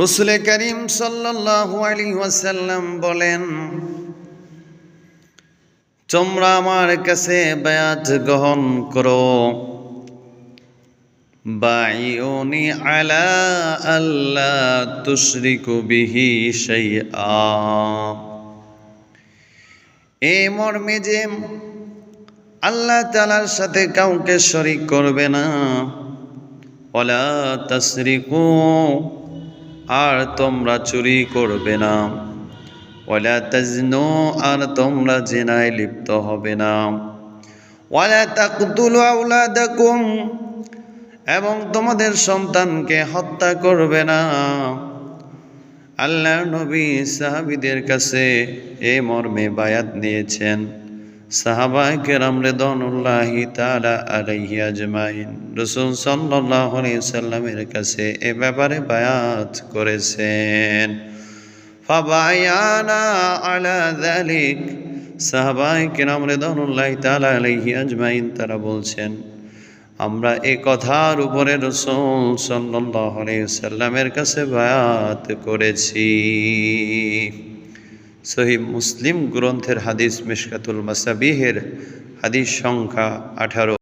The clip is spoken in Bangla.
রাসূল করিম সাল্লাল্লাহু আলাইহি ওয়াসাল্লাম বলেন, তোমরা আমার কাছে বায়াত গ্রহণ করো, বায়ুনি আলা আল্লা তুশরিকু বিহি শাইআ। এই মর্মে যে আল্লাহ তাআলার সাথে কাউকে শরীক করবে না, ওয়ালা তাসরিকু, আর তোমরা চুরি করবে না, ওয়ালা তাজনু, আর তোমরা জিনায় লিপ্ত হবে না, ওয়ালা তাকতুলু আওলাদাকুম, এবং তোমাদের সন্তানকে হত্যা করবে না। আল্লাহর নবী সাহাবীদের কাছে এই মর্মে বায়াত নিয়েছেন। সাহাবায়ে কেরাম রিদওয়ানুল্লাহি তাআলা আলাইহি আজমাইন রাসূল সাল্লাল্লাহু আলাইহি সাল্লামের কাছে এ ব্যাপারে বায়াত করেছেন। ফাবায়ানা আলা যালিক, সাহাবায়ে কেরাম রিদওয়ানুল্লাহি তাআলা আলাইহি আজমাইন তারা বলছেন, আমরা এই কথার উপরে রাসূল সাল্লাল্লাহু আলাইহি সাল্লামের কাছে বায়াত করেছি। সহিহ মুসলিম গ্রন্থের হাদিস, মিশকাতুল মাসাবিহের হাদিস সংখ্যা 18।